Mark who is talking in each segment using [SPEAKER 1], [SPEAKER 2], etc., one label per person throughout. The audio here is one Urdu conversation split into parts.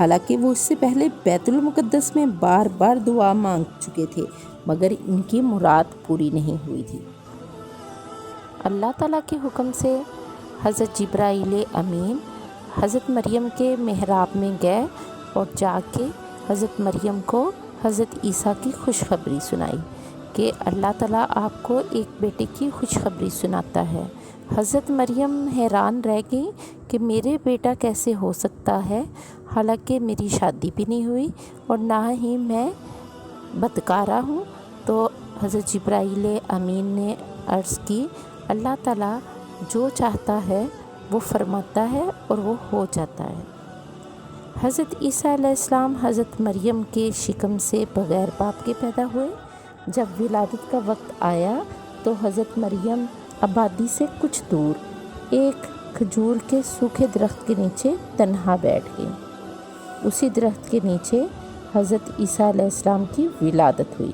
[SPEAKER 1] حالانکہ وہ اس سے پہلے بیت المقدس میں بار بار دعا مانگ چکے تھے، مگر ان کی مراد پوری نہیں ہوئی تھی۔ اللہ تعالیٰ کے حکم سے حضرت جبرائیل امین حضرت مریم کے محراب میں گئے اور جا کے حضرت مریم کو حضرت عیسیٰ کی خوشخبری سنائی کہ اللہ تعالیٰ آپ کو ایک بیٹے کی خوشخبری سناتا ہے۔ حضرت مریم حیران رہ گئی کہ میرے بیٹا کیسے ہو سکتا ہے، حالانکہ میری شادی بھی نہیں ہوئی اور نہ ہی میں بدکارہ ہوں۔ تو حضرت جبرائیل امین نے عرض کی، اللہ تعالیٰ جو چاہتا ہے وہ فرماتا ہے اور وہ ہو جاتا ہے۔ حضرت عیسیٰ علیہ السلام حضرت مریم کے شکم سے بغیر باپ کے پیدا ہوئے۔ جب ولادت کا وقت آیا تو حضرت مریم آبادی سے کچھ دور ایک کھجور کے سوکھے درخت کے نیچے تنہا بیٹھ گئیں۔ اسی درخت کے نیچے حضرت عیسیٰ علیہ السلام کی ولادت ہوئی۔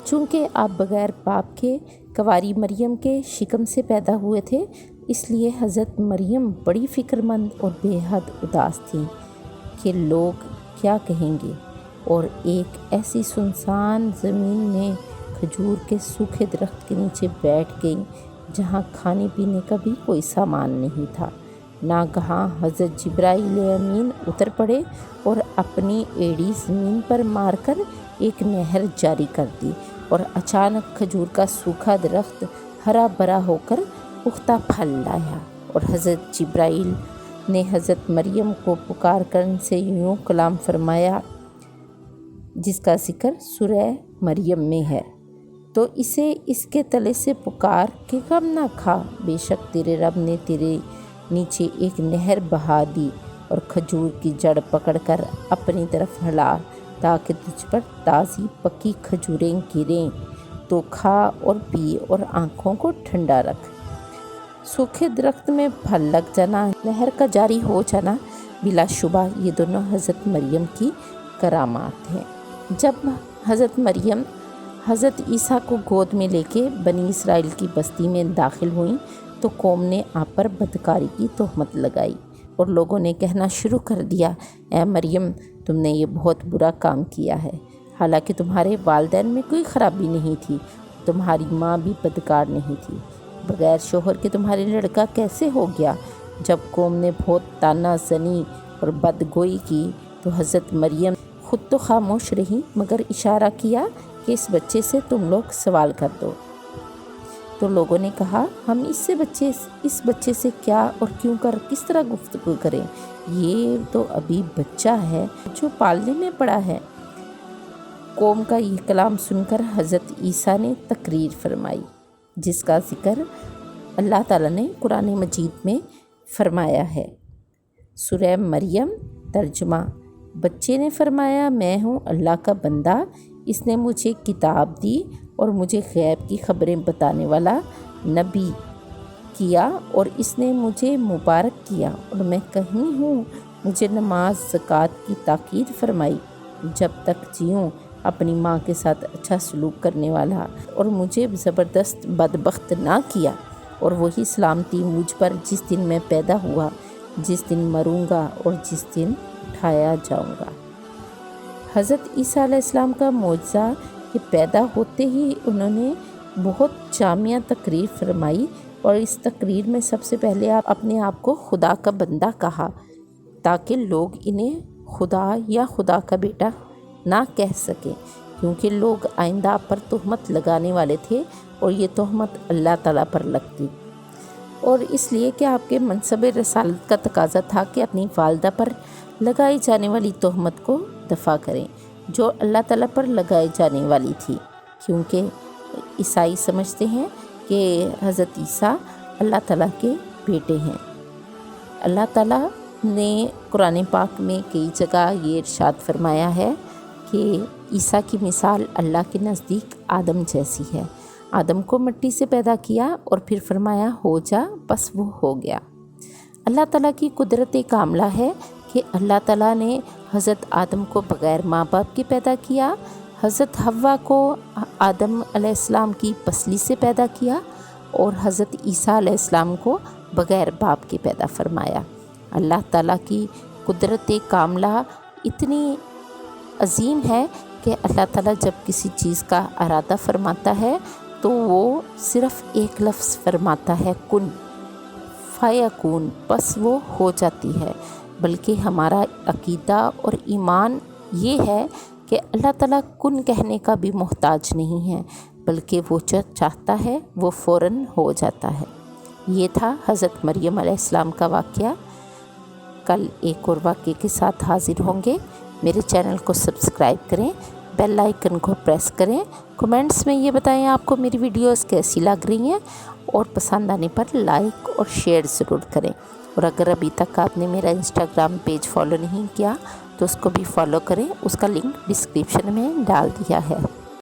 [SPEAKER 1] چونکہ آپ بغیر باپ کے کنواری مریم کے شکم سے پیدا ہوئے تھے، اس لیے حضرت مریم بڑی فکر مند اور بے حد اداس تھیں کہ لوگ کیا کہیں گے، اور ایک ایسی سنسان زمین میں کھجور کے سوکھے درخت کے نیچے بیٹھ گئیں جہاں کھانے پینے کا بھی کوئی سامان نہیں تھا۔ ناگہاں حضرت جبرائیل امین اتر پڑے اور اپنی ایڑی زمین پر مار کر ایک نہر جاری کر دی، اور اچانک کھجور کا سوکھا درخت ہرا بھرا ہو کر پختہ پھل لایا، اور حضرت جبرائیل نے حضرت مریم کو پکار کر ان سے یوں کلام فرمایا، جس کا ذکر سورہ مریم میں ہے، تو اسے اس کے تلے سے پکار کہ غم نہ کھا، بے شک تیرے رب نے تیرے نیچے ایک نہر بہا دی اور کھجور کی جڑ پکڑ کر اپنی طرف ہلا تاکہ تجھ پر تازی پکی کھجوریں گریں، تو کھا اور پی اور آنکھوں کو ٹھنڈا رکھ۔ سوکھے درخت میں پھل لگ جانا، نہر کا جاری ہو جانا، بلا شبہ یہ دونوں حضرت مریم کی کرامات ہیں۔ جب حضرت مریم حضرت عیسیٰ کو گود میں لے کے بنی اسرائیل کی بستی میں داخل ہوئیں تو قوم نے آپ پر بدکاری کی تہمت لگائی، اور لوگوں نے کہنا شروع کر دیا، اے مریم، تم نے یہ بہت برا کام کیا ہے، حالانکہ تمہارے والدین میں کوئی خرابی نہیں تھی، تمہاری ماں بھی بدکار نہیں تھی، بغیر شوہر کے تمہارے لڑکا کیسے ہو گیا؟ جب قوم نے بہت طعنہ زنی اور بدگوئی کی تو حضرت مریم خود تو خاموش رہی، مگر اشارہ کیا کہ اس بچے سے تم لوگ سوال کر دو۔ تو لوگوں نے کہا، ہم اس بچے سے کیا اور کیوں کر کس طرح گفتگو کریں؟ یہ تو ابھی بچہ ہے جو پالنے میں پڑا ہے۔ قوم کا یہ کلام سن کر حضرت عیسیٰ نے تقریر فرمائی، جس کا ذکر اللہ تعالیٰ نے قرآن مجید میں فرمایا ہے۔ سورہ مریم ترجمہ۔ بچے نے فرمایا، میں ہوں اللہ کا بندہ، اس نے مجھے کتاب دی اور مجھے غیب کی خبریں بتانے والا نبی کیا، اور اس نے مجھے مبارک کیا، اور میں کہیں ہوں مجھے نماز زکوٰۃ کی تاکید فرمائی، جب تک جیوں اپنی ماں کے ساتھ اچھا سلوک کرنے والا، اور مجھے زبردست بدبخت نہ کیا، اور وہی سلامتی مجھ پر جس دن میں پیدا ہوا، جس دن مروں گا اور جس دن اٹھایا جاؤں گا۔ حضرت عیسیٰ علیہ السلام کا معجزہ کہ پیدا ہوتے ہی انہوں نے بہت جامع تقریر فرمائی، اور اس تقریر میں سب سے پہلے آپ اپنے آپ کو خدا کا بندہ کہا، تاکہ لوگ انہیں خدا یا خدا کا بیٹا نہ کہہ سکیں، کیونکہ لوگ آئندہ آپ پر تہمت لگانے والے تھے، اور یہ تہمت اللہ تعالیٰ پر لگتی، اور اس لیے کہ آپ کے منصب رسالت کا تقاضا تھا کہ اپنی والدہ پر لگائی جانے والی تہمت کو دفع کریں جو اللہ تعالیٰ پر لگائی جانے والی تھی، کیونکہ عیسائی سمجھتے ہیں کہ حضرت عیسیٰ اللہ تعالیٰ کے بیٹے ہیں۔ اللہ تعالیٰ نے قرآن پاک میں کئی جگہ یہ ارشاد فرمایا ہے کہ عیسیٰ کی مثال اللہ کے نزدیک آدم جیسی ہے۔ آدم کو مٹی سے پیدا کیا اور پھر فرمایا ہو جا، بس وہ ہو گیا۔ اللہ تعالیٰ کی قدرت کاملہ ہے کہ اللہ تعالیٰ نے حضرت آدم کو بغیر ماں باپ کے پیدا کیا، حضرت حوا کو آدم علیہ السلام کی پسلی سے پیدا کیا، اور حضرت عیسیٰ علیہ السلام کو بغیر باپ کے پیدا فرمایا۔ اللہ تعالیٰ کی قدرت کاملہ اتنی عظیم ہے کہ اللہ تعالیٰ جب کسی چیز کا ارادہ فرماتا ہے تو وہ صرف ایک لفظ فرماتا ہے، کن فیکون، بس وہ ہو جاتی ہے۔ بلکہ ہمارا عقیدہ اور ایمان یہ ہے کہ اللہ تعالیٰ کن کہنے کا بھی محتاج نہیں ہے، بلکہ وہ جو چاہتا ہے وہ فوراً ہو جاتا ہے۔ یہ تھا حضرت مریم علیہ السلام کا واقعہ۔ کل ایک اور واقعے کے ساتھ حاضر ہوں گے۔ میرے چینل کو سبسکرائب کریں، بیل آئیکن کو پریس کریں، کومنٹس میں یہ بتائیں آپ کو میری ویڈیوز کیسی لگ رہی ہیں، اور پسند آنے پر لائک اور شیئر ضرور کریں۔ اور اگر ابھی تک آپ نے میرا انسٹاگرام پیج فالو نہیں کیا تو اس کو بھی فالو کریں، اس کا لنک ڈسکرپشن میں ڈال دیا ہے۔